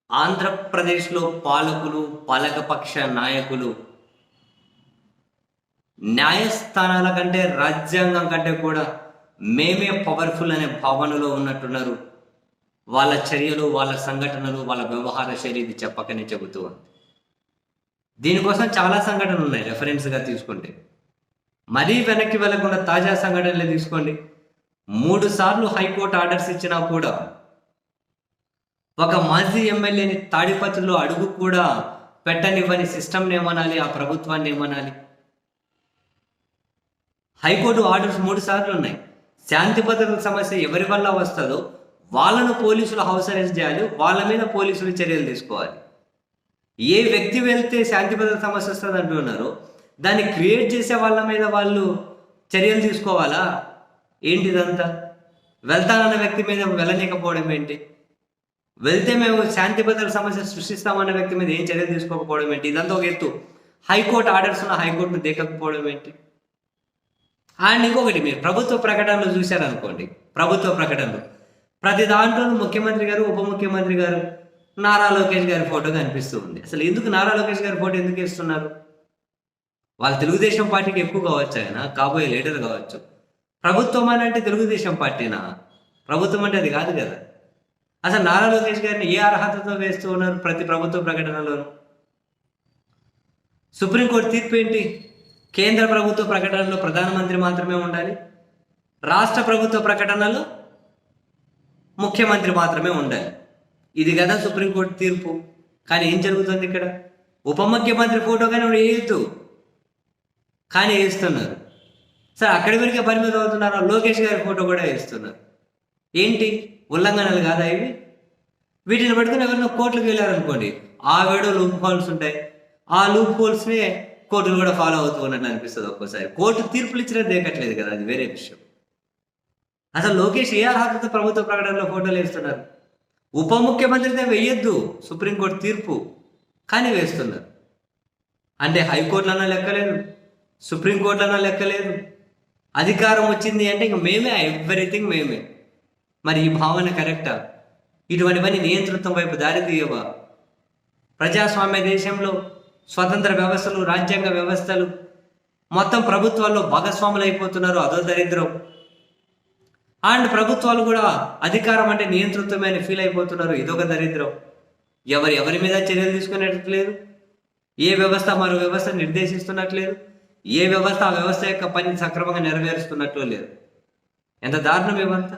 ఆంధ్రప్రదేశ్‌లో పాలకులు, పాలకపక్ష నాయకులు న్యాయస్థానాల కంటే, రాజ్యాంగం కంటే కూడా మేమే పవర్‌ఫుల్ అనే భావనలో ఉన్నట్టున్నారు. వాళ్ళ చర్యలు, వాళ్ళ సంఘటనలు, వాళ్ళ వ్యవహార శైలి ఇది చెప్పకనే చెబుతూ ఉంది. దీనికోసం చాలా సంఘటనలున్నాయి రెఫరెన్స్‌గా తీసుకుంటే. మరీ వెనక్కి వెళ్ళకుండా తాజా సంఘటనలే తీసుకోండి. 3 సార్లు హైకోర్టు ఆర్డర్స్ ఇచ్చినా కూడా ఒక మాజీ ఎమ్మెల్యేని తాడిపత్రిలో అడుగు కూడా పెట్టనివ్వని సిస్టమ్‌ని ఏమనాలి? ఆ ప్రభుత్వాన్ని ఏమనాలి? హైకోర్టు ఆర్డర్స్ 3 సార్లు ఉన్నాయి. శాంతి భద్రతల సమస్య ఎవరి వల్ల వస్తదో వాళ్ళను పోలీసులు హౌస్ అరెస్ట్ చేయాలి. వాళ్ళ మీద పోలీసులు చర్యలు తీసుకోవాలి. ఏ వ్యక్తి వెళ్తే శాంతి భద్రత సమస్య వస్తుంది అంటున్నారో దాన్ని క్రియేట్ చేసే వాళ్ళ మీద వాళ్ళు చర్యలు తీసుకోవాలా? ఏంటిదంతా? వెళ్తానన్న వ్యక్తి మీద వెళ్ళలేకపోవడం ఏంటి? వెళ్తే మేము శాంతి భద్రతల సమస్య సృష్టిస్తామన్న వ్యక్తి మీద ఏం చర్యలు తీసుకోకపోవడం ఏంటి? ఇదంతా ఒక ఎత్తు. హైకోర్టు ఆర్డర్స్ ఉన్న హైకోర్టును దేకకపోవడం ఏంటి? అండ్ ఇంకొకటి, మీరు ప్రభుత్వ ప్రకటనలు చూశారనుకోండి. ప్రభుత్వ ప్రకటనలు ప్రతి దాంట్లోనూ ముఖ్యమంత్రి గారు, ఉప ముఖ్యమంత్రి గారు, నారా లోకేష్ గారి ఫోటో కనిపిస్తూ ఉంది. అసలు ఎందుకు నారా లోకేష్ గారి ఫోటో ఎందుకు ఇస్తున్నారు? వాళ్ళు తెలుగుదేశం పార్టీకి ఎక్కువ కావచ్చు, ఆయన కాబోయే లీడర్ కావచ్చు. ప్రభుత్వం అని అంటే తెలుగుదేశం పార్టీనా? ప్రభుత్వం అంటే అది కాదు కదా. అసలు నారా లోకేష్ గారిని ఏ అర్హతతో వేస్తూ ఉన్నారు ప్రతి ప్రభుత్వ ప్రకటనలోనూ? సుప్రీంకోర్టు తీర్పు ఏంటి? కేంద్ర ప్రభుత్వ ప్రకటనలో ప్రధానమంత్రి మాత్రమే ఉండాలి, రాష్ట్ర ప్రభుత్వ ప్రకటనలో ముఖ్యమంత్రి మాత్రమే ఉండాలి. ఇది కదా సుప్రీంకోర్టు తీర్పు. కానీ ఏం జరుగుతుంది ఇక్కడ? ఉప ముఖ్యమంత్రి ఫోటో కానీ వేయద్దు, కానీ వేస్తున్నారు. సరే, అక్కడి వరకే పరిమితం అవుతున్నారు. లోకేష్ గారి ఫోటో కూడా వేస్తున్నారు. ఏంటి ఉల్లంఘనలు కాదా ఇవి? వీటిని పట్టుకుని ఎవరైనా కోర్టులకు వెళ్ళారనుకోండి, ఆ వేడో లూప్ హోల్స్ ఉంటాయి. ఆ లూప్ హోల్స్నే కోర్టులు కూడా ఫాలో అవుతూ ఉన్నట్టు అనిపిస్తుంది ఒక్కోసారి. కోర్టు తీర్పులు ఇచ్చినది దేకట్లేదు కదా, అది వేరే విషయం. అసలు లోకేష్ ఏ అర్హతతో ప్రభుత్వ ప్రకటనలో ఫోటోలు వేస్తున్నారు? ఉప ముఖ్యమంత్రితో వేయొద్దు సుప్రీంకోర్టు తీర్పు, కానీ వేస్తున్నారు. అంటే హైకోర్టులన్నా లెక్కలేదు, సుప్రీంకోర్టులన్నా లెక్కలేదు. అధికారం వచ్చింది అంటే ఇంక మేమే, ఎవ్రీథింగ్ మేమే. మరి ఈ భావన కరెక్టా? ఇటువంటివన్నీ నియంతృత్వం వైపు దారి తీయవా? ప్రజాస్వామ్య దేశంలో స్వతంత్ర వ్యవస్థలు, రాజ్యాంగ వ్యవస్థలు మొత్తం ప్రభుత్వాల్లో భాగస్వాములు అయిపోతున్నారు. అదో దరిద్రం. అండ్ ప్రభుత్వాలు కూడా అధికారం అంటే నియంతృత్వమే అని ఫీల్ అయిపోతున్నారు. ఇదొక దరిద్రం. ఎవరి మీద చర్యలు తీసుకునేటట్లేదు. ఏ వ్యవస్థ మరో వ్యవస్థ నిర్దేశిస్తున్నట్లేదు. ఏ వ్యవస్థ ఆ వ్యవస్థ యొక్క పని సక్రమంగా నెరవేరుస్తున్నట్లు లేదు. ఎంత దారుణం ఇవంతా.